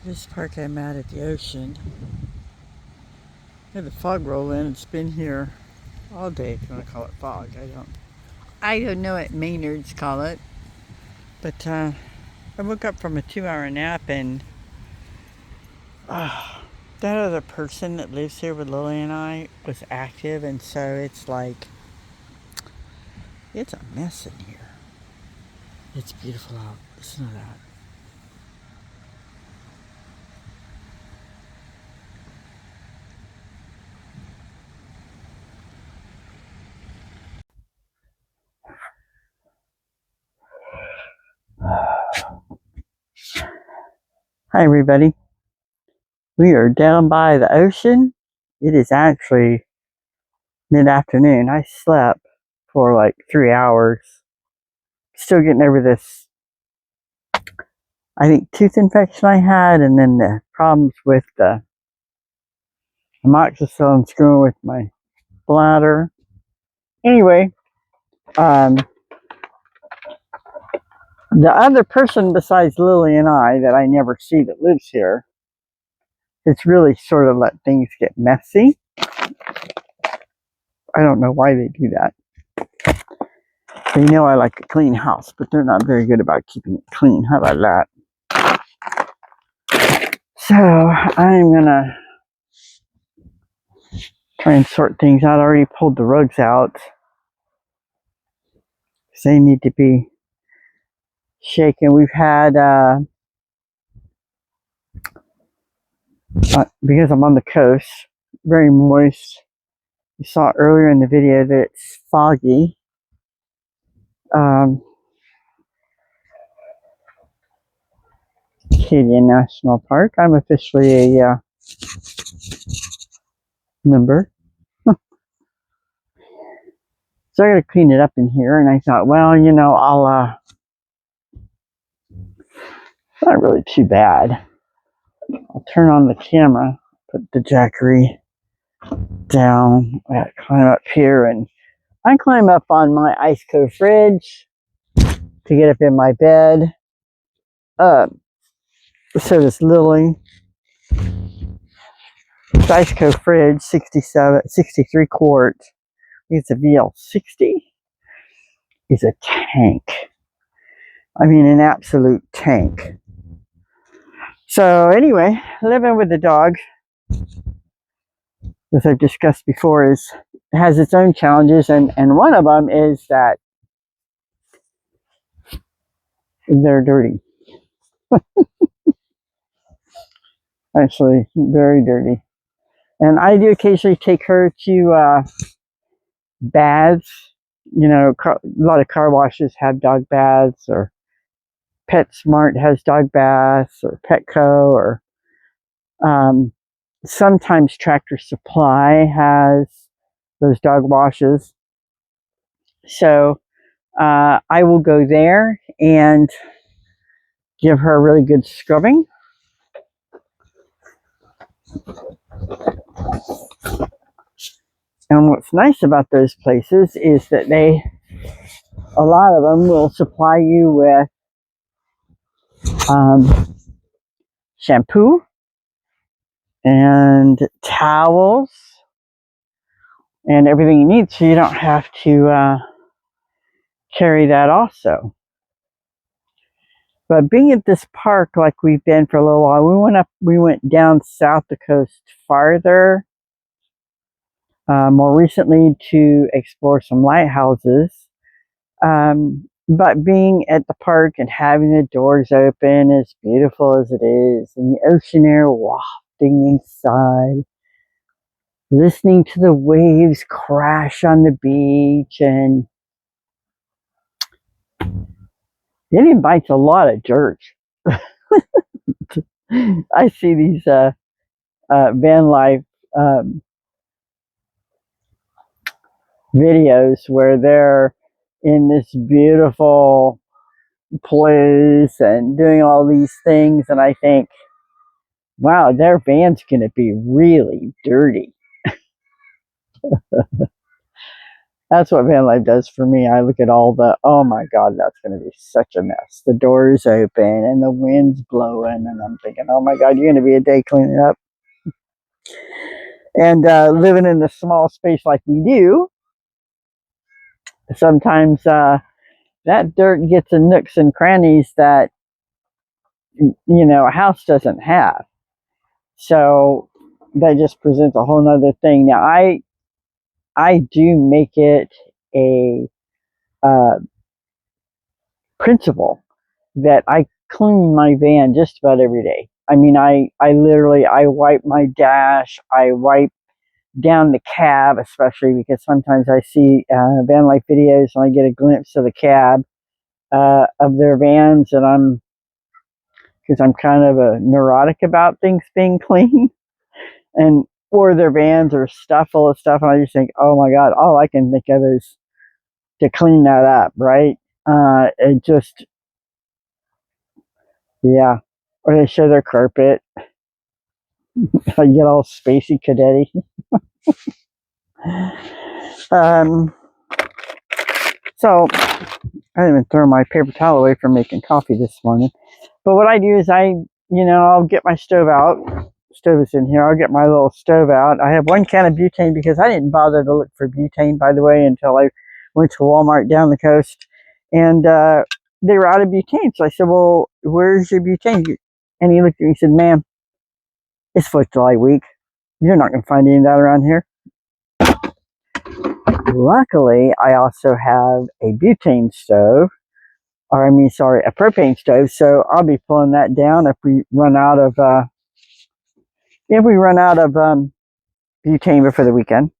This park I'm at the ocean. Had the fog roll in. It's been here all day, if you want to call it fog. I don't know what Maynards call it. But I woke up from a 2-hour nap and that other person that lives here with Lily and I was active, and so it's like it's a mess in here. It's beautiful out. Listen to that. Hi everybody. We are down by the ocean. It is actually mid-afternoon. I slept for like 3 hours. Still getting over this, I think, tooth infection I had, and then the problems with the amoxicillin screwing with my bladder. Anyway, the other person besides Lily and I that I never see that lives here, it's really sort of let things get messy. I don't know why they do that. They know I like a clean house, but they're not very good about keeping it clean. How about that? So I'm gonna try and sort things out. I already pulled the rugs out. They need to be shaken. We've had, because I'm on the coast, very moist. You saw earlier in the video that it's foggy. Canadian National Park. I'm officially a member. So I gotta clean it up in here, and I thought, well, it's not really too bad. I'll turn on the camera, put the jackery down. I gotta climb up here, and I climb up on my ice cold fridge to get up in my bed. So does Lily. This ice cold fridge, 63 quart. It's a VL60. Is a tank. I mean, an absolute tank. So anyway, living with the dog, as I've discussed before, has its own challenges, and one of them is that they're dirty. Actually, very dirty. And I do occasionally take her to baths. You know, a lot of car washes have dog baths, or PetSmart has dog baths, or Petco, or sometimes Tractor Supply has those dog washes. So I will go there and give her a really good scrubbing. And what's nice about those places is that a lot of them will supply you with shampoo and towels and everything you need, so you don't have to carry that also. But being at this park like we've been for a little while, we went down south the coast farther, more recently to explore some lighthouses. But being at the park and having the doors open, as beautiful as it is, and the ocean air wafting inside, listening to the waves crash on the beach, and it invites a lot of dirt. I see these Vanlife videos where they're in this beautiful place and doing all these things, and I think, wow, their van's gonna be really dirty. That's what van life does for me. I look at all the, oh my God, that's going to be such a mess. The door's open and the wind's blowing, and I'm thinking, oh my God, you're going to be a day cleaning up. And living in a small space like we do, sometimes that dirt gets in nooks and crannies that, a house doesn't have. So that just presents a whole nother thing. Now, I do make it a principle that I clean my van just about every day. I mean, I literally, I wipe my dash, I wipe down the cab, especially because sometimes I see van life videos and I get a glimpse of the cab of their vans, and because I'm kind of a neurotic about things being clean, and or their vans are stuffed full of stuff, and I just think, oh my God, all I can think of is to clean that up, right? It just, yeah. Or they show their carpet. I get all spacey cadetty. So I didn't even throw my paper towel away from making coffee this morning. But what I do is I'll get my stove out. Stove is in here. I'll get my little stove out. I have 1 can of butane because I didn't bother to look for butane, by the way, until I went to Walmart down the coast. And they were out of butane. So I said, well, where's your butane? And he looked at me and said, ma'am, it's 4th of July week. You're not going to find any of that around here. Luckily, I also have a butane stove. A propane stove. So I'll be pulling that down if we run out of butane before the weekend.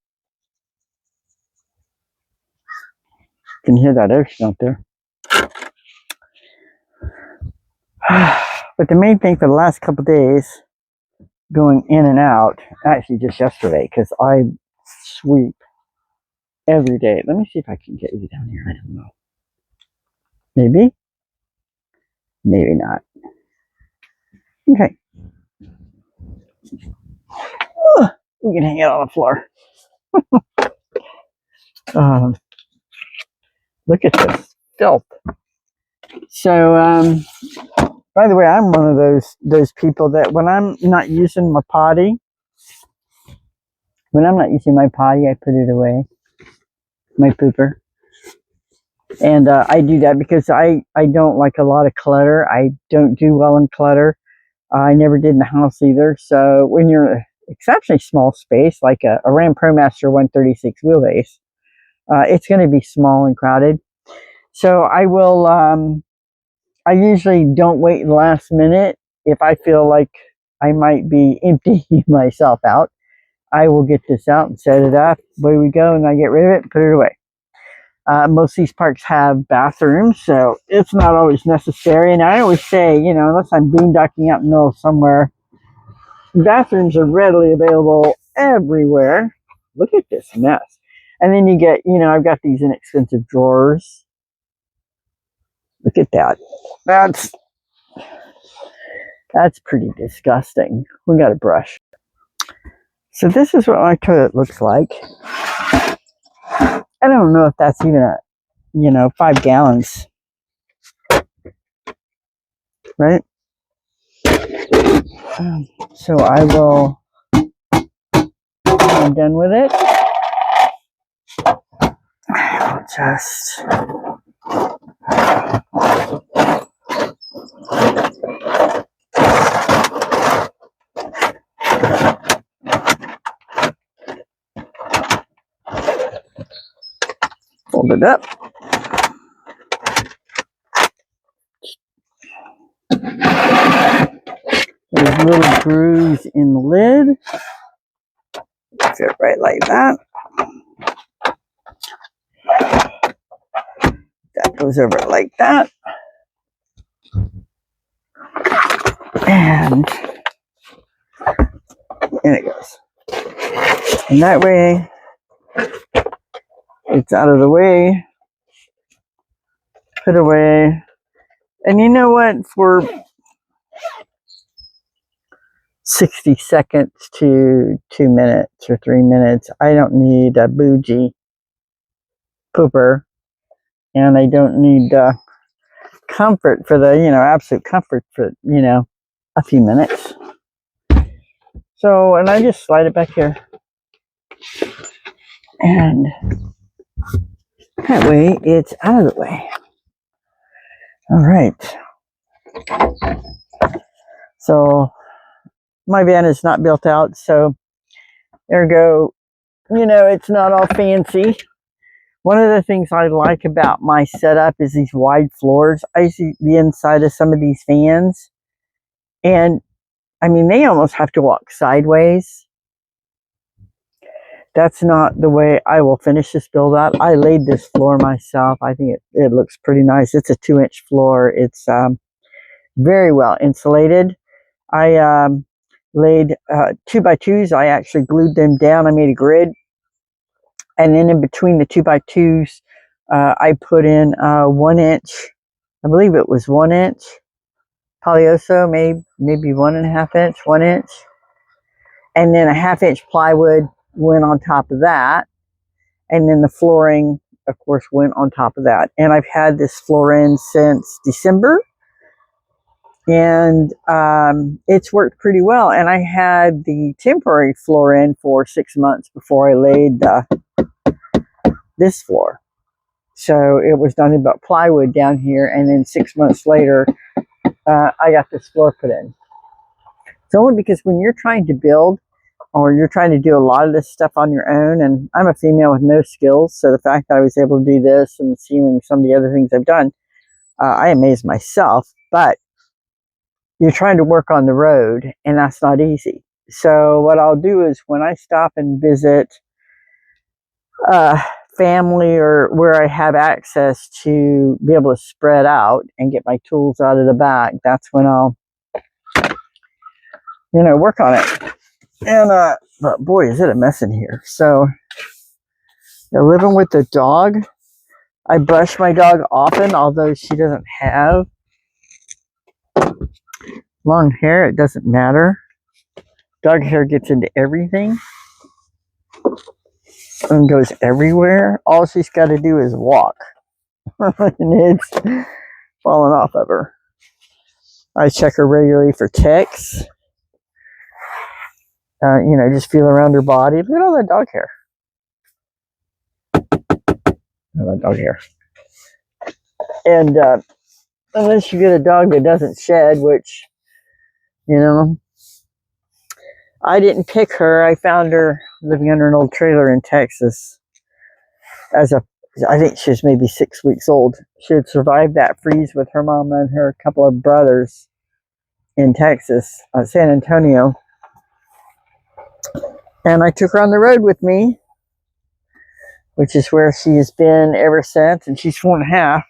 You can hear that ocean out there. But the main thing for the last couple days, going in and out, actually just yesterday, because I sweep every day. Let me see if I can get you down here. I don't know. Maybe. Maybe not. Okay. We can hang it on the floor. Look at this filth. So, by the way, I'm one of those people that when I'm not using my potty, I put it away, my pooper. And I do that because I don't like a lot of clutter. I don't do well in clutter. I never did in the house either. So when you're in an exceptionally small space, like a Ram ProMaster 136 wheelbase, it's going to be small and crowded. So I will, I usually don't wait the last minute. If I feel like I might be emptying myself out, I will get this out and set it up. Away we go, and I get rid of it and put it away. Most of these parks have bathrooms, so it's not always necessary. And I always say, unless I'm boondocking out in the middle of somewhere, bathrooms are readily available everywhere. Look at this mess. And then you get, I've got these inexpensive drawers. Look at that. That's pretty disgusting. We got a brush. So this is what my toilet looks like. I don't know if that's even 5 gallons. Right? So I'm done with it. I'll just fold it up. There's little grooves in the lid. Fit right like that. That goes over like that. And in it goes. And that way, it's out of the way. Put away. And you know what? For 60 seconds to 2 minutes or 3 minutes, I don't need a bougie pooper, and I don't need comfort for the, absolute comfort for, a few minutes. So, and I just slide it back here. And that way it's out of the way. All right. So my van is not built out, so ergo, it's not all fancy. One of the things I like about my setup is these wide floors. I see the inside of some of these vans, and I mean, they almost have to walk sideways. That's not the way I will finish this build out. I laid this floor myself. I think it looks pretty nice. It's a 2-inch floor. It's very well insulated. I laid 2x2s. I actually glued them down. I made a grid. And then in between the 2x2s, I put in 1-inch, I believe it was 1-inch polyoso, maybe 1.5 inch, 1 inch. And then a 1/2 inch plywood went on top of that. And then the flooring, of course, went on top of that. And I've had this floor in since December. And it's worked pretty well. And I had the temporary floor in for 6 months before I laid this floor. So it was nothing but plywood down here. And then 6 months later, I got this floor put in. It's only because when you're trying to build, or you're trying to do a lot of this stuff on your own, and I'm a female with no skills, so the fact that I was able to do this and seeing some of the other things I've done, I amaze myself. But you're trying to work on the road, and that's not easy. So what I'll do is when I stop and visit family or where I have access to be able to spread out and get my tools out of the back, that's when I'll, work on it. And but boy, is it a mess in here. So living with the dog, I brush my dog often, although she doesn't have long hair. It doesn't matter. Dog hair gets into everything and goes everywhere. All she's got to do is walk. And it's falling off of her. I check her regularly for ticks. Just feel around her body. Look at all that dog hair. All that dog hair. And unless you get a dog that doesn't shed, which, I didn't pick her. I found her living under an old trailer in Texas. I think she was maybe 6 weeks old. She had survived that freeze with her mom and her couple of brothers in Texas, San Antonio. And I took her on the road with me, which is where she has been ever since. And she's 4.5.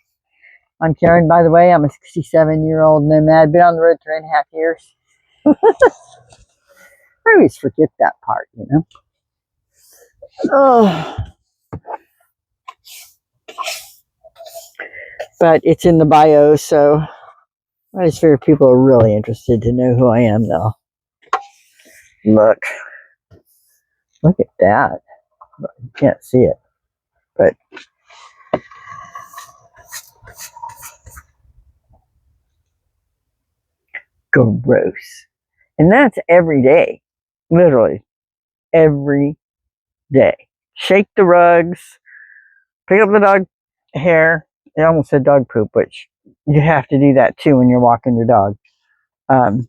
I'm Karen, by the way. I'm a 67-year-old nomad. Been on the road 3.5 years. I always forget that part, Oh. But it's in the bio, so I just figure people are really interested to know who I am, though. Look at that. You can't see it, but gross. And that's every day, literally every day. Shake the rugs, pick up the dog hair. I almost said dog poop, which you have to do that too when you're walking your dog. And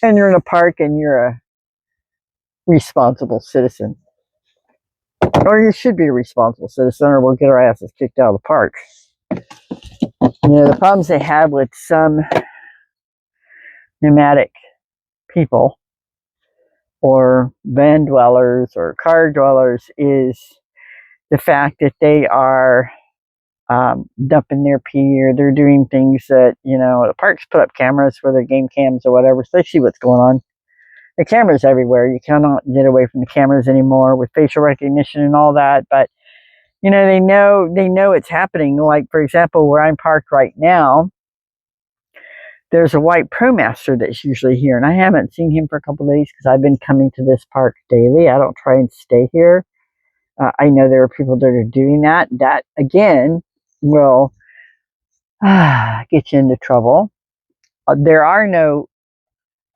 you're in a park and you're a responsible citizen. Or you should be a responsible citizen, or we'll get our asses kicked out of the park. The problems they have with some nomadic people or van dwellers or car dwellers is the fact that they are dumping their pee, or they're doing things that, the parks put up cameras for their game cams or whatever, so they see what's going on. The cameras everywhere. You cannot get away from the cameras anymore with facial recognition and all that. But they know it's happening. Like, for example, where I'm parked right now, there's a white ProMaster that's usually here, and I haven't seen him for a couple of days because I've been coming to this park daily. I don't try and stay here. I know there are people that are doing that. That, again, will get you into trouble. There are no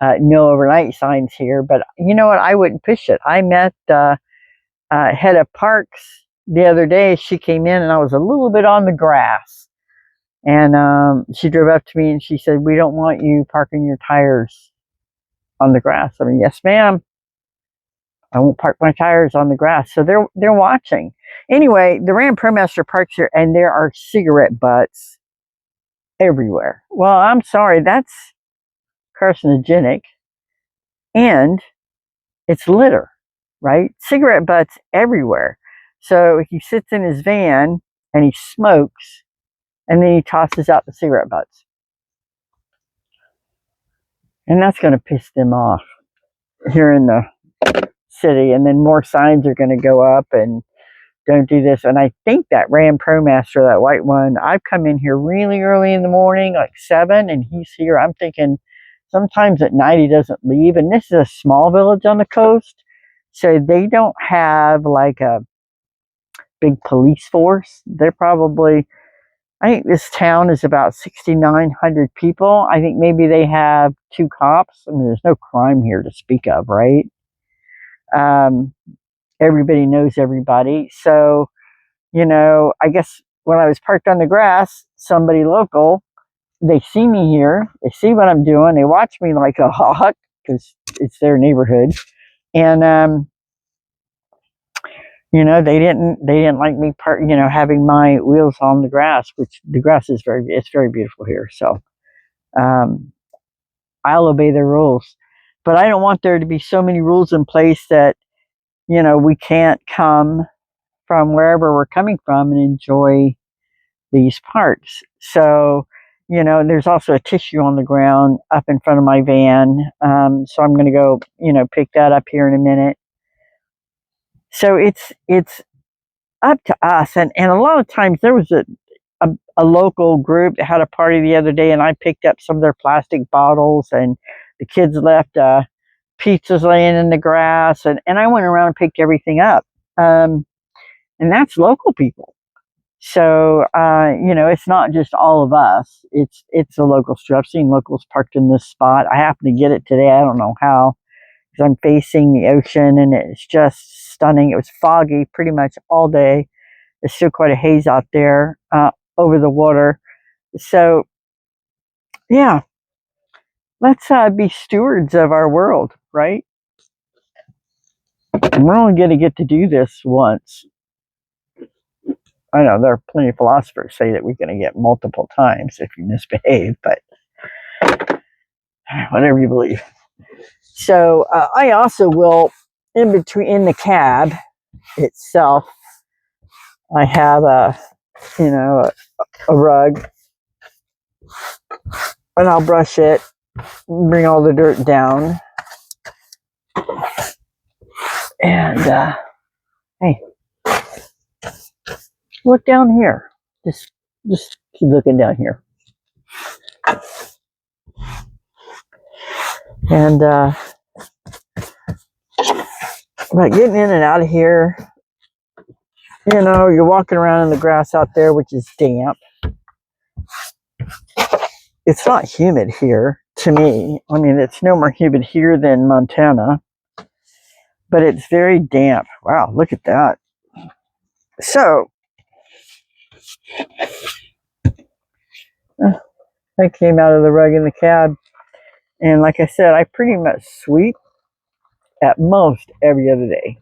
overnight signs here, but you know what? I wouldn't push it. I met head of parks the other day. She came in and I was a little bit on the grass. And she drove up to me and she said, "We don't want you parking your tires on the grass." I mean, yes, ma'am. I won't park my tires on the grass. So they're watching. Anyway, the Ram ProMaster parks here, and there are cigarette butts everywhere. Well, I'm sorry, that's carcinogenic, and it's litter, right? Cigarette butts everywhere. So he sits in his van and he smokes, and then he tosses out the cigarette butts. And that's going to piss them off here in the city. And then more signs are going to go up and don't do this. And I think that Ram ProMaster, that white one, I've come in here really early in the morning, like 7, and he's here. I'm thinking sometimes at night he doesn't leave. And this is a small village on the coast, so they don't have like a big police force. They're probably, I think this town is about 6,900 people. I think maybe they have 2 cops. I mean, there's no crime here to speak of, right? Everybody knows everybody. So, I guess when I was parked on the grass, somebody local, they see me here, they see what I'm doing, they watch me like a hawk because it's their neighborhood, and they didn't like me having my wheels on the grass, which the grass is it's very beautiful here. So I'll obey their rules, but I don't want there to be so many rules in place that we can't come from wherever we're coming from and enjoy these parks. So, there's also a tissue on the ground up in front of my van. So I'm going to go, pick that up here in a minute. So it's up to us. And a lot of times there was a local group that had a party the other day, and I picked up some of their plastic bottles, and the kids left pizzas laying in the grass, and I went around and picked everything up. And that's local people. So, it's not just all of us. It's the locals too. I've seen locals parked in this spot. I happened to get it today. I don't know how, because I'm facing the ocean and it's just stunning. It was foggy pretty much all day. There's still quite a haze out there over the water. So, yeah, let's be stewards of our world, right? And we're only going to get to do this once. I know there are plenty of philosophers say that we're going to get multiple times if you misbehave, but whatever you believe. So I also will, in the cab itself, I have a rug, and I'll brush it, bring all the dirt down, and hey, look down here. Just keep looking down here. And but getting in and out of here, you're walking around in the grass out there, which is damp. It's not humid here to me. I mean, it's no more humid here than Montana, but it's very damp. Wow, look at that. So I came out of the rug in the cab, and like I said, I pretty much sweep at most every other day.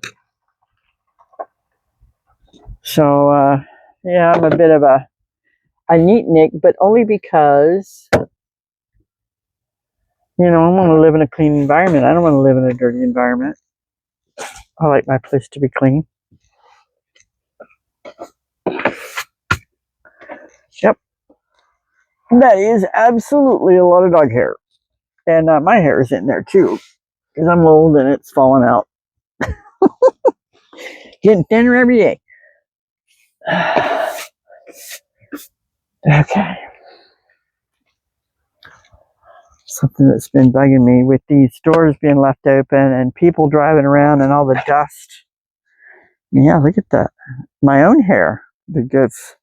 So yeah, I'm a bit of a neatnik, but only because I want to live in a clean environment. I don't want to live in a dirty environment. I like my place to be clean. Yep. That is absolutely a lot of dog hair. And my hair is in there too, because I'm old and it's falling out. Getting thinner every day. Okay. Something that's been bugging me with these doors being left open and people driving around and all the dust Yeah, look at that. My own hair that gets,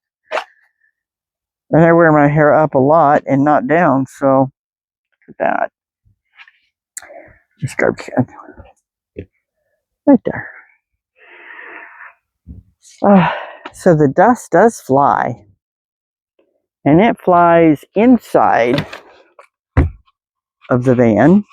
and I wear my hair up a lot and not down, so look at that. Just garbage can. Right there. So the dust does fly, and it flies inside of the van.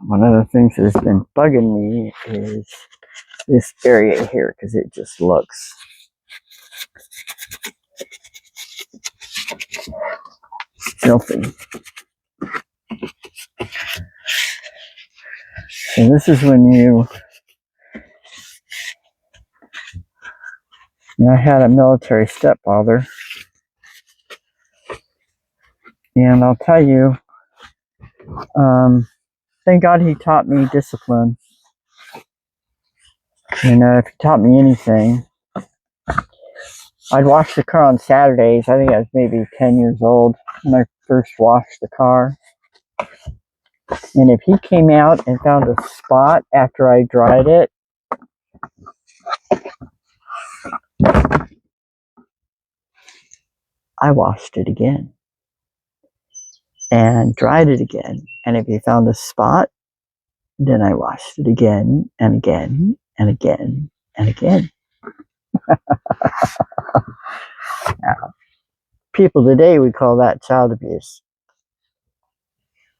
One of the things that's been bugging me is this area here, because it just looks filthy. And this is when I had a military stepfather, and I'll tell you, thank God he taught me discipline. If he taught me anything, I'd wash the car on Saturdays. I think I was maybe 10 years old when I first washed the car. And if he came out and found a spot after I dried it, I washed it again and dried it again. And if he found a spot, then I washed it again and again and again and again. Now, people today would call that child abuse.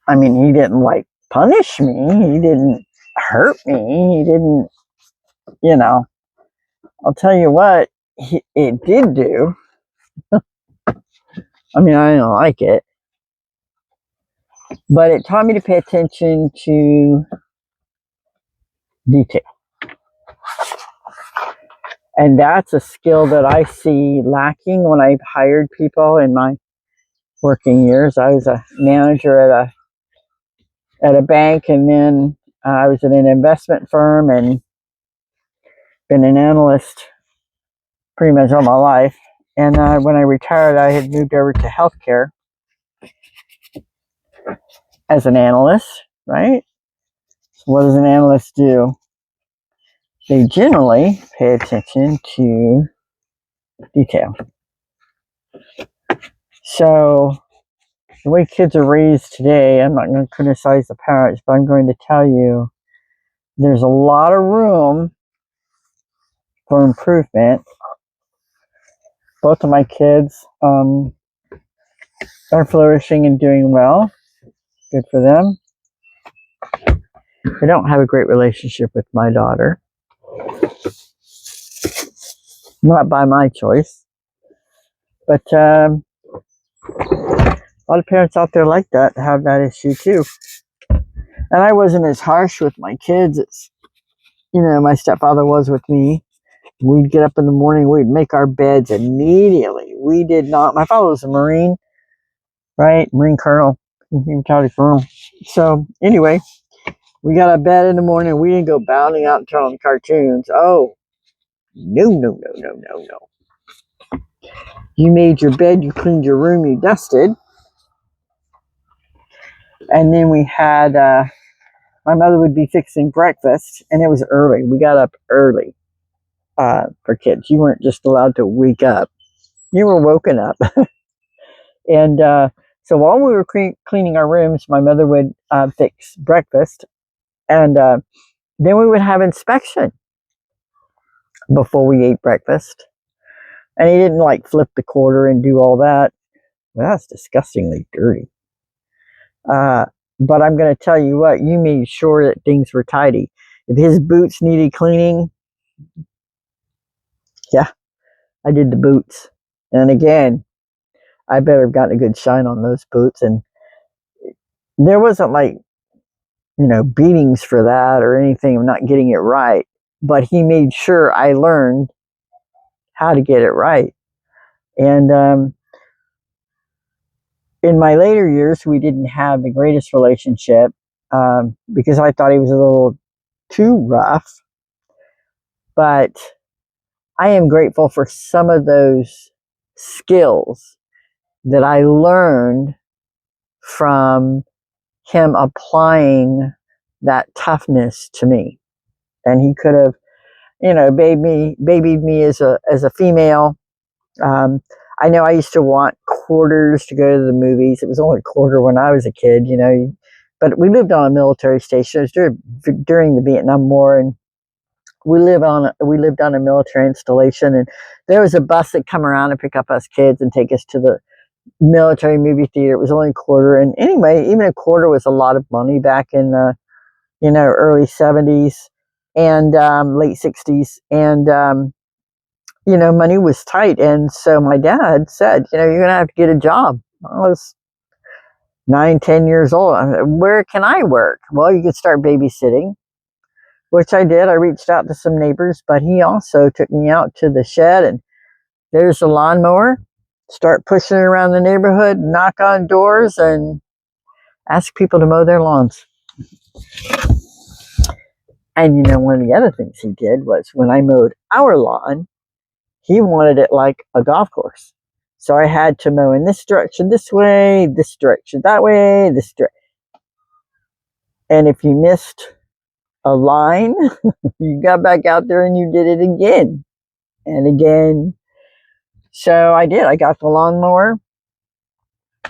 I mean, he didn't punish me. He didn't hurt me. He didn't, I'll tell you what it did do. I mean, I don't like it, but it taught me to pay attention to detail. And that's a skill that I see lacking when I've hired people in my working years. I was a manager at a bank, and then I was at an investment firm and been an analyst pretty much all my life. And when I retired, I had moved over to healthcare as an analyst, right? So what does an analyst do? They generally pay attention to detail. So the way kids are raised today, I'm not going to criticize the parents, but I'm going to tell you there's a lot of room for improvement. Both of my kids are flourishing and doing well. Good for them. I don't have a great relationship with my daughter. Not by my choice. But a lot of parents out there like that have that issue too. And I wasn't as harsh with my kids as, my stepfather was with me. We'd get up in the morning, we'd make our beds immediately. We did not, my father was a Marine, right? Marine Colonel, in County Firm. So anyway, we got out of bed in the morning, we didn't go bounding out and turn on cartoons. Oh, no. You made your bed, you cleaned your room, you dusted. And then we had, my mother would be fixing breakfast, and it was early. We got up early for kids. You weren't just allowed to wake up. You were woken up. And so while we were cleaning our rooms, my mother would fix breakfast. And then we would have inspection before we ate breakfast. And he didn't flip the quarter and do all that. Well, that's disgustingly dirty. But I'm going to tell you what, you made sure that things were tidy. If his boots needed cleaning, yeah, I did the boots. And again, I better have gotten a good shine on those boots. And there wasn't beatings for that or anything of not getting it right. But he made sure I learned how to get it right. And in my later years, we didn't have the greatest relationship because I thought he was a little too rough. But I am grateful for some of those skills that I learned from him applying that toughness to me. And he could have, babied me as a female. I know I used to want quarters to go to the movies. It was only a quarter when I was a kid, but we lived on a military station. It was during the Vietnam War, and we lived on a military installation, and there was a bus that come around and pick up us kids and take us to the military movie theater. It was only a quarter, and anyway, even a quarter was a lot of money back in the early 70s and late 60s, and money was tight. And so my dad said, you're gonna have to get a job. I was 9, 10 years old. I said, where can I work? Well, you could start babysitting, which I did. I reached out to some neighbors, but he also took me out to the shed, and there's the lawnmower. Start pushing it around the neighborhood, knock on doors, and ask people to mow their lawns. And one of the other things he did was, when I mowed our lawn, he wanted it like a golf course. So I had to mow in this direction this way, this direction that way, this direction. And if you missed a line, you got back out there and you did it again and again. So I did. I got the lawnmower.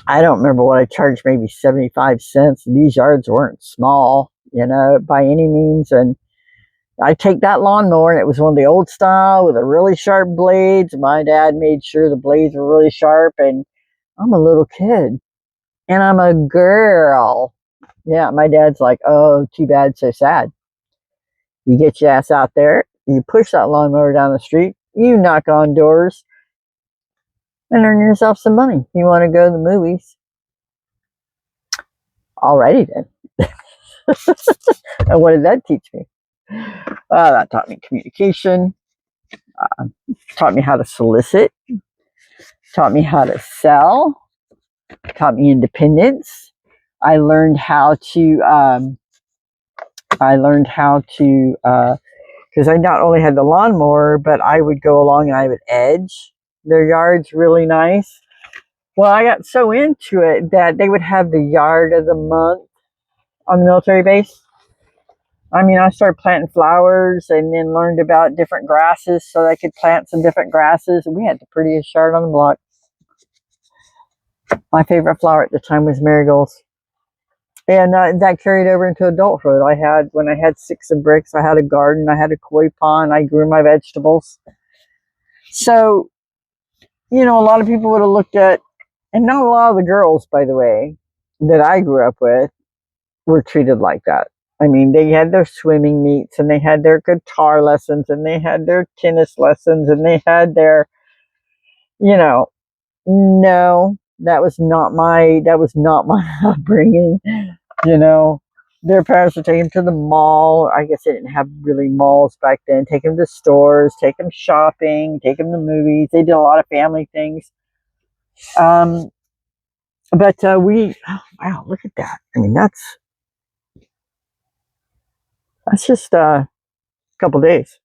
I don't remember what I charged, maybe 75 cents. These yards weren't small, by any means. And I take that lawnmower, and it was one of the old style with the really sharp blades. My dad made sure the blades were really sharp, and I'm a little kid, and I'm a girl. Yeah, my dad's like, oh, too bad, so sad. You get your ass out there, you push that lawnmower down the street, you knock on doors, and earn yourself some money. You want to go to the movies? Alrighty then. And what did that teach me? That taught me communication, taught me how to solicit, taught me how to sell, taught me independence. I learned how to, because I not only had the lawnmower, but I would go along and I would edge their yards really nice. Well, I got so into it that they would have the yard of the month on the military base. I mean, I started planting flowers and then learned about different grasses so I could plant some different grasses. And we had the prettiest yard on the block. My favorite flower at the time was marigolds. And that carried over into adulthood. When I had 6 of bricks, I had a garden, I had a koi pond, I grew my vegetables. So, a lot of people would have looked at, and not a lot of the girls, by the way, that I grew up with were treated like that. I mean, they had their swimming meets, and they had their guitar lessons, and they had their tennis lessons, and they had their, no, that was not my upbringing. Their parents would take them to the mall. I guess they didn't have really malls back then. Take them to stores, take them shopping, take them to movies. They did a lot of family things. But wow, look at that. I mean, that's just a couple days.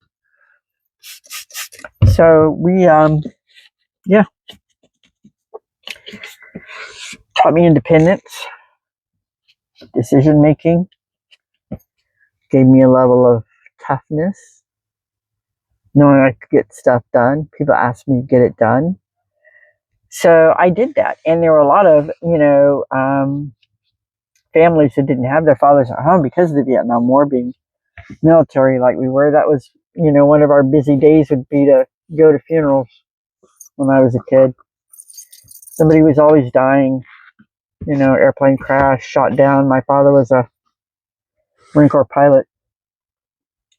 So we, yeah, taught me independence, decision making, gave me a level of toughness, knowing I could get stuff done. People asked me to get it done. So I did that. And there were a lot of, families that didn't have their fathers at home because of the Vietnam War, being military like we were. That was, one of our busy days would be to go to funerals when I was a kid. Somebody was always dying, airplane crash, shot down. My father was a Marine Corps pilot.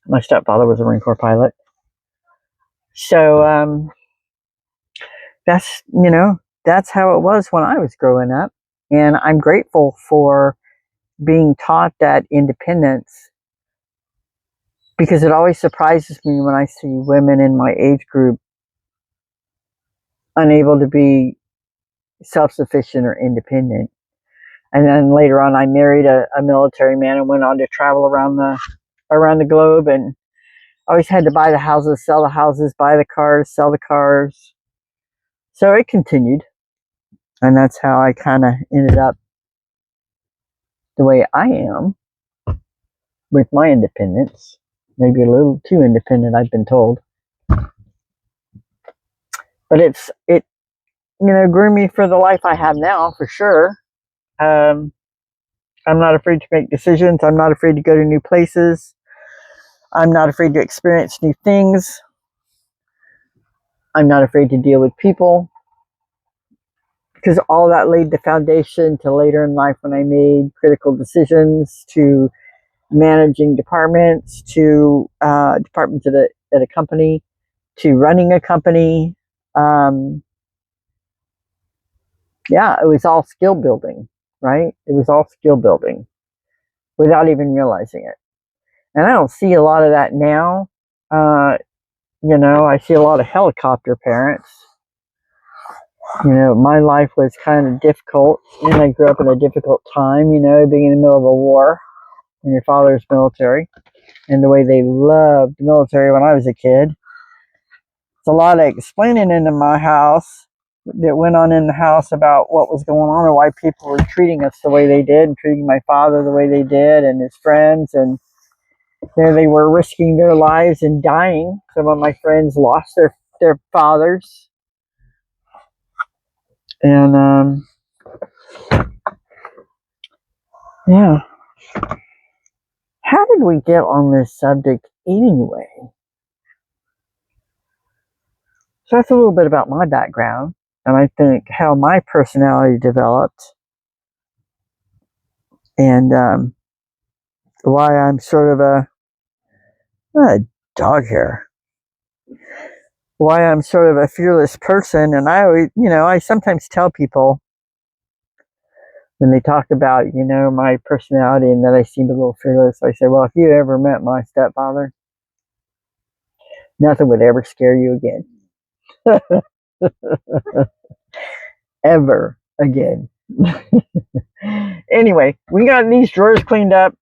My stepfather was a Marine Corps pilot. So that's how it was when I was growing up. And I'm grateful for being taught that independence, because it always surprises me when I see women in my age group unable to be self-sufficient or independent. And then later on, I married a military man and went on to travel around the globe, and always had to buy the houses, sell the houses, buy the cars, sell the cars. So it continued. And that's how I kind of ended up the way I am with my independence. Maybe a little too independent, I've been told. But it grew me for the life I have now, for sure. I'm not afraid to make decisions. I'm not afraid to go to new places. I'm not afraid to experience new things. I'm not afraid to deal with people. Because all that laid the foundation to later in life when I made critical decisions, to managing departments, to departments at a company, to running a company. Yeah, it was all skill building, right? It was all skill building without even realizing it. And I don't see a lot of that now. I see a lot of helicopter parents. My life was kind of difficult, and I grew up in a difficult time, being in the middle of a war in your father's military, and the way they loved the military when I was a kid. It's a lot of explaining into my house that went on in the house about what was going on and why people were treating us the way they did and treating my father the way they did and his friends. And there they were risking their lives and dying. Some of my friends lost their fathers. And yeah. How did we get on this subject anyway? So that's a little bit about my background, and I think how my personality developed, and why I'm sort of a dog hair. Why I'm sort of a fearless person. And I always, I sometimes tell people when they talk about, my personality and that I seem a little fearless, I say, well, if you ever met my stepfather, nothing would ever scare you again. Ever again. Anyway, we got these drawers cleaned up.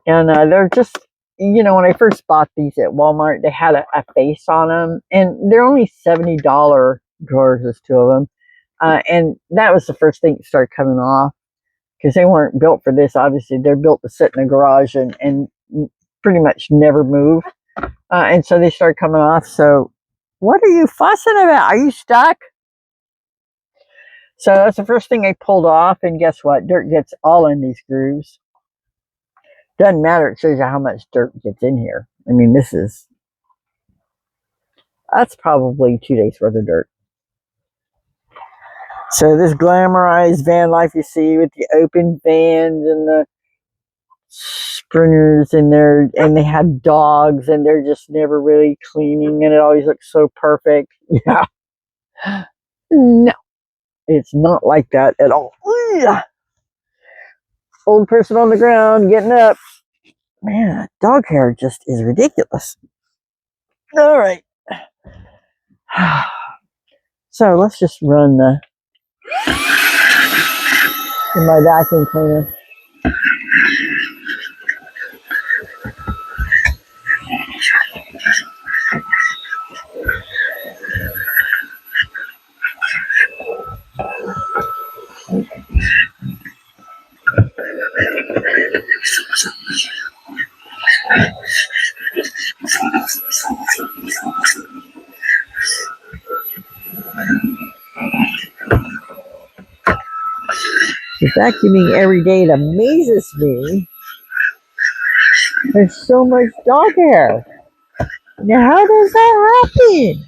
And they're just, when I first bought these at Walmart, they had a face on them. And they're only $70 drawers, there's two of them. And that was the first thing that started coming off. Because they weren't built for this, obviously. They're built to sit in a garage and pretty much never move. And so they started coming off. So, what are you fussing about? Are you stuck? So that's the first thing I pulled off. And guess what? Dirt gets all in these grooves. Doesn't matter. It shows you how much dirt gets in here. I mean, that's probably 2 days worth of dirt. So this glamorized van life you see with the open vans and the sprinters and they have dogs and they're just never really cleaning and it always looks so perfect. Yeah. No, it's not like that at all. Old person on the ground getting up. Man, dog hair just is ridiculous. All right. So let's just run my vacuum cleaner. The vacuuming every day, it amazes me. There's so much dog hair. Now, how does that happen?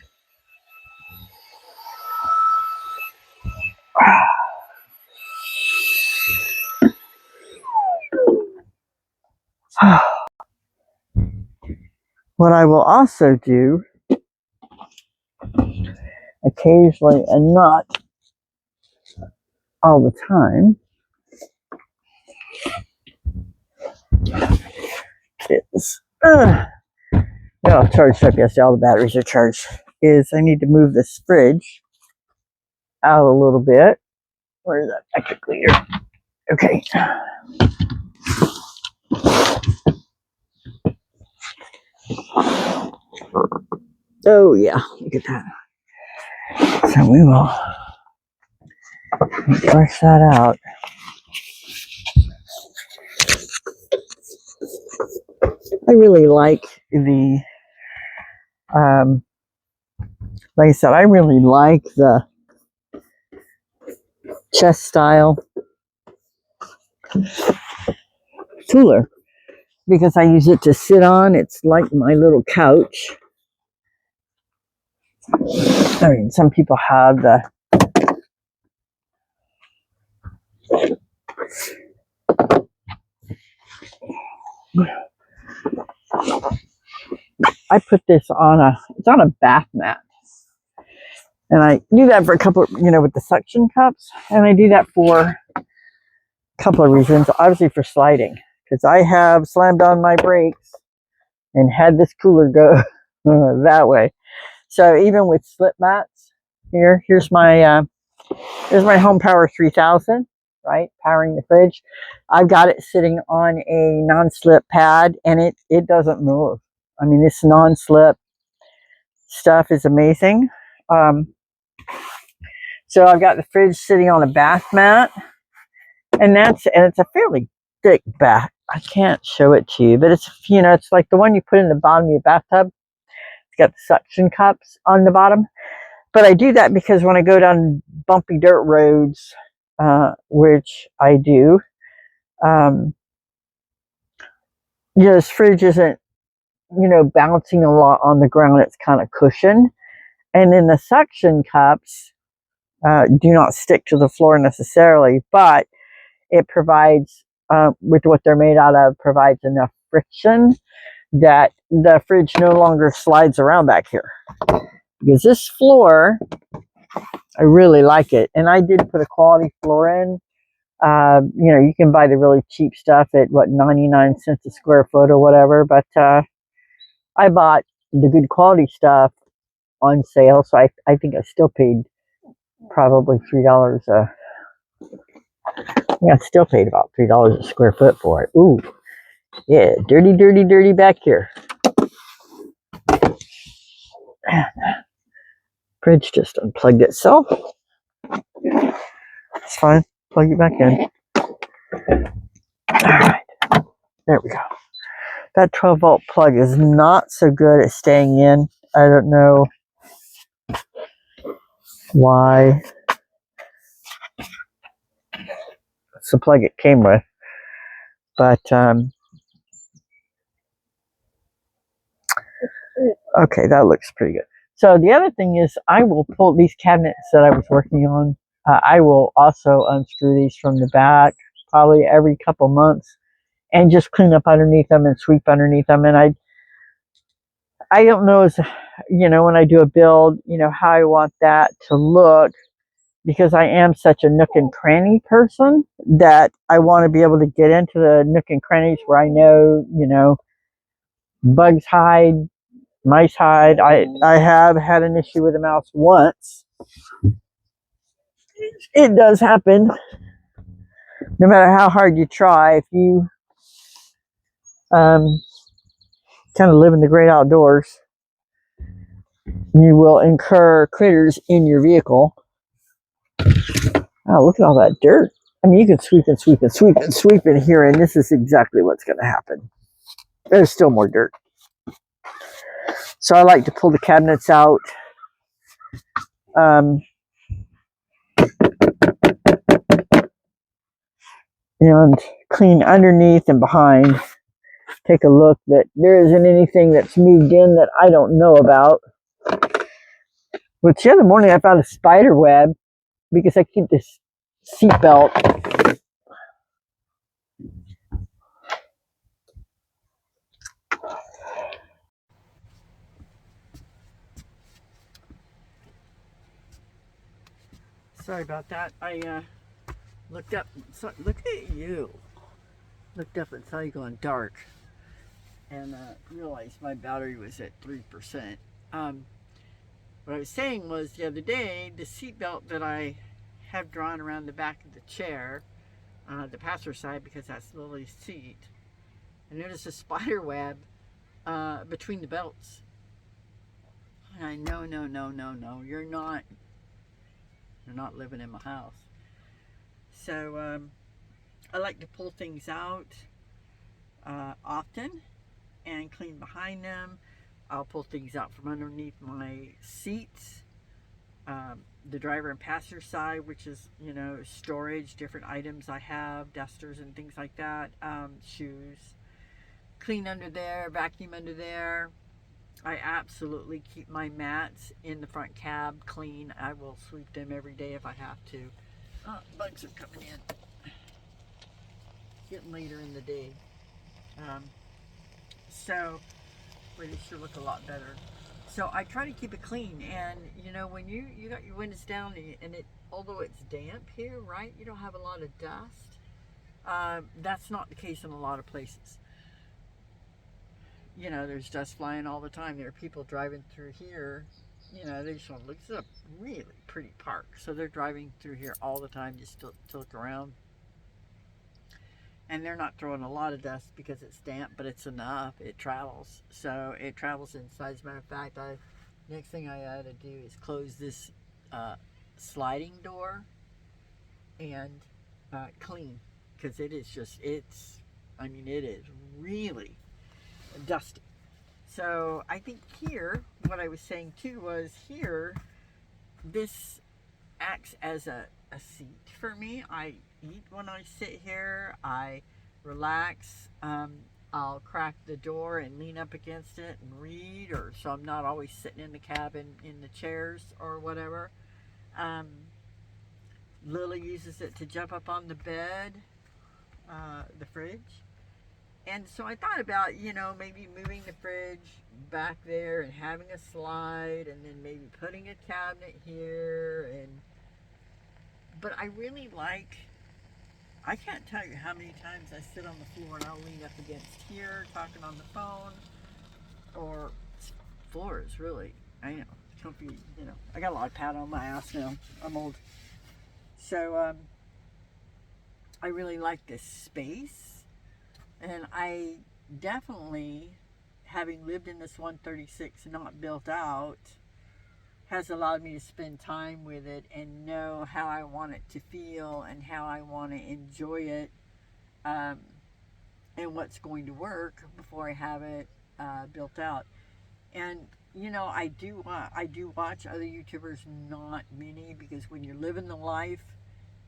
What I will also do occasionally and not all the time is I'll charge up yesterday, all the batteries are charged, is I need to move this fridge out a little bit. Where is that vacuum cleaner? Okay. Oh yeah, look at that. So we will brush that out. I really like the, like I said, I really like the chest style cooler because I use it to sit on. It's like my little couch. I mean, some people have the I put this on it's on a bath mat. And I do that for a couple, with the suction cups. And I do that for a couple of reasons. Obviously for sliding, because I have slammed on my brakes and had this cooler go that way. So even with slip mats, here's my Home Power 3000, right? Powering the fridge. I've got it sitting on a non-slip pad and it doesn't move. I mean, this non-slip stuff is amazing. So I've got the fridge sitting on a bath mat, and it's a fairly thick bath. I can't show it to you, but it's like the one you put in the bottom of your bathtub. It's got the suction cups on the bottom. But I do that because when I go down bumpy dirt roads, which I do, this fridge isn't, bouncing a lot on the ground. It's kind of cushioned. And then the suction cups do not stick to the floor necessarily, but it provides, with what they're made out of, provides enough friction that the fridge no longer slides around back here. Because this floor, I really like it. And I did put a quality floor in. You can buy the really cheap stuff at 99 cents a square foot or whatever. But I bought the good quality stuff on sale. So I think I still paid probably $3. I still paid about $3 a square foot for it. Ooh, yeah, dirty, dirty, dirty back here. Fridge just unplugged itself. It's fine. Plug it back in. Alright. There we go. That 12-volt plug is not so good at staying in. I don't know why. It's the plug it came with. But, okay, that looks pretty good. So the other thing is I will pull these cabinets that I was working on. I will also unscrew these from the back probably every couple months and just clean up underneath them and sweep underneath them. And I don't know, when I do a build, how I want that to look, because I am such a nook and cranny person that I want to be able to get into the nook and crannies where I know, bugs hide, mice hide. I have had an issue with a mouse once. It does happen. No matter how hard you try, if you kind of live in the great outdoors, you will incur critters in your vehicle. Oh, look at all that dirt. I mean, you can sweep and sweep and sweep and sweep in here, and this is exactly what's going to happen. There's still more dirt. So I like to pull the cabinets out. And clean underneath and behind. Take a look that there isn't anything that's moved in that I don't know about. Which the other morning I found a spider web because I keep this seat belt. Sorry about that. I looked up. Look at you. Looked up and saw you going dark, and realized my battery was at 3%. What I was saying was the other day, the seatbelt that I have drawn around the back of the chair, the passenger side, because that's Lily's seat, I noticed a spider web between the belts. And I no, you're not living in my house. So I like to pull things out often and clean behind them. I'll pull things out from underneath my seats, the driver and passenger side, which is, you know, storage, different items I have, dusters and things like that, shoes. Clean under there, vacuum under there. I absolutely keep my mats in the front cab clean. I will sweep them every day if I have to. Oh, bugs are coming in. Getting later in the day. So, but it should look a lot better. So I try to keep it clean, and you know, when you got your windows down and it, although it's damp here, right, you don't have a lot of dust. That's not the case in a lot of places. You know, there's dust flying all the time. There are people driving through here. You know, they just want to look. This is a really pretty park, so they're driving through here all the time just to look around. And they're not throwing a lot of dust because it's damp, but it's enough. It travels. So it travels inside. As a matter of fact, next thing I ought to do is close this sliding door and clean, because it is just, I mean, it is really dusty. So I think here, what I was saying too was here, this acts as a seat for me. I eat when I sit here. I relax. I'll crack the door and lean up against it and read, or so I'm not always sitting in the cabin in the chairs or whatever. Lily uses it to jump up on the bed, the fridge. And so I thought about, you know, maybe moving the fridge back there and having a slide, and then maybe putting a cabinet here. But I really like, I can't tell you how many times I sit on the floor and I'll lean up against here talking on the phone, or floors really. I know, comfy, you know. I got a lot of pad on my ass now. I'm old. So I really like this space. And I definitely, having lived in this 136 not built out, has allowed me to spend time with it and know how I want it to feel and how I want to enjoy it, and what's going to work before I have it built out. And you know, I do watch other YouTubers, not many, because when you're living the life,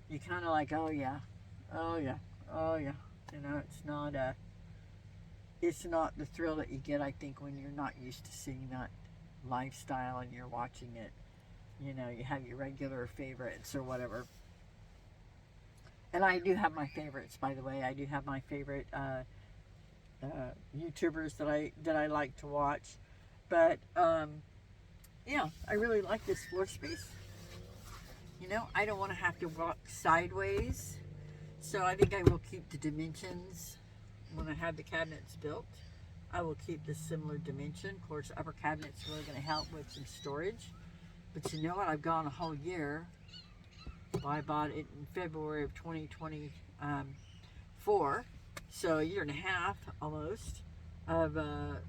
you kind of like, oh yeah, oh yeah, oh yeah. You know, it's not the thrill that you get, I think, when you're not used to seeing that lifestyle and you're watching it. You know, you have your regular favorites or whatever. And I do have my favorites, by the way. I do have my favorite YouTubers that I like to watch. But yeah, I really like this floor space. You know, I don't want to have to walk sideways. So I think I will keep the dimensions when I have the cabinets built. I will keep the similar dimension. Of course, upper cabinet's really going to help with some storage. But you know what? I've gone a whole year. Well, I bought it in February of 2024. So a year and a half almost of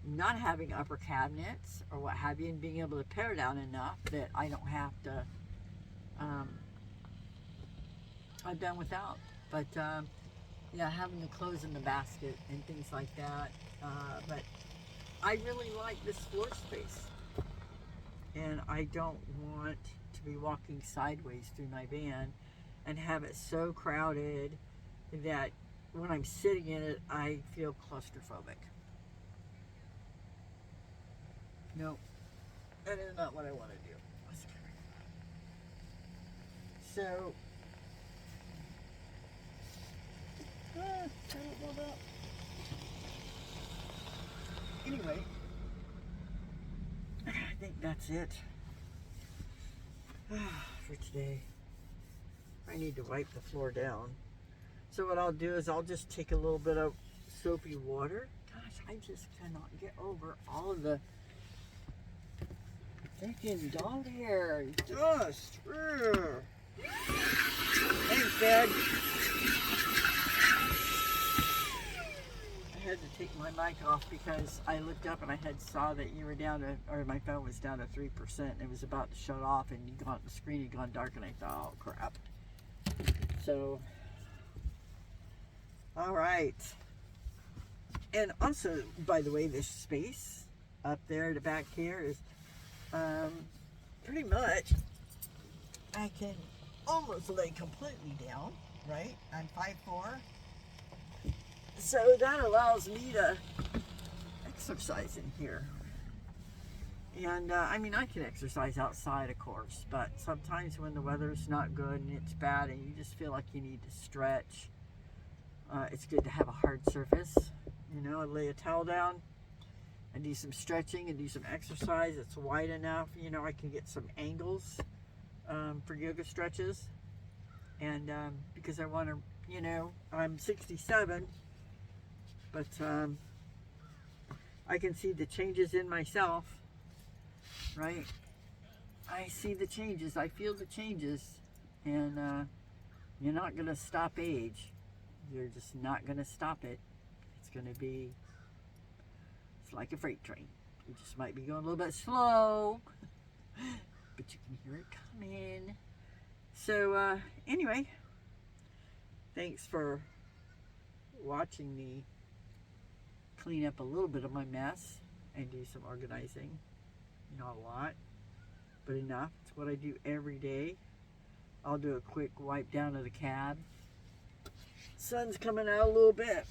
not having upper cabinets or what have you, and being able to pare down enough that I don't have to, I've done without. But yeah, having the clothes in the basket and things like that. But I really like this floor space, and I don't want to be walking sideways through my van and have it so crowded that when I'm sitting in it, I feel claustrophobic. No, that is not what I want to do. So, I don't know about. Anyway, I think that's it for today. I need to wipe the floor down. So what I'll do is I'll just take a little bit of soapy water. Gosh, I just cannot get over all of the freaking dog hair. Dust. Thanks, Dad. I had to take my mic off because I looked up and I saw that you were down to, or my phone was down to 3%. And it was about to shut off, and the screen had gone dark, and I thought, oh crap. So, all right. And also, by the way, this space up there, the back here is pretty much, I can almost lay completely down, right? I'm 5'4". So that allows me to exercise in here. And I mean, I can exercise outside, of course, but sometimes when the weather's not good and it's bad and you just feel like you need to stretch, it's good to have a hard surface. You know, lay a towel down and do some stretching and do some exercise. It's wide enough, you know, I can get some angles for yoga stretches. And because I want to, you know, I'm 67, but I can see the changes in myself, right? I see the changes, I feel the changes, and you're not going to stop age. You're just not going to stop it. It's going to be, it's like a freight train. You just might be going a little bit slow, but you can hear it coming. So anyway, thanks for watching me clean up a little bit of my mess and do some organizing. Not a lot, but enough. It's what I do every day. I'll do a quick wipe down of the cab. Sun's coming out a little bit.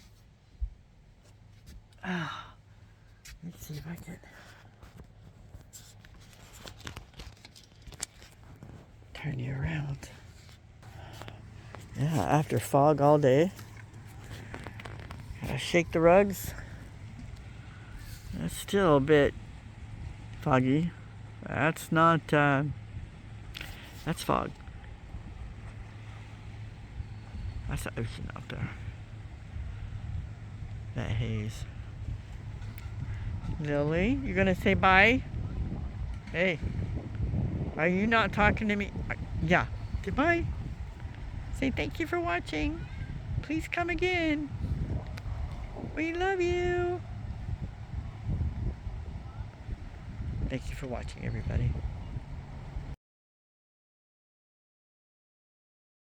Let's see if I can turn you around. Yeah, after fog all day, gotta shake the rugs. It's still a bit foggy. That's not, that's fog. That's the ocean out there. That haze. Lily, you gonna say bye? Hey, are you not talking to me? Yeah, goodbye. Say thank you for watching. Please come again. We love you. Thank you for watching, everybody.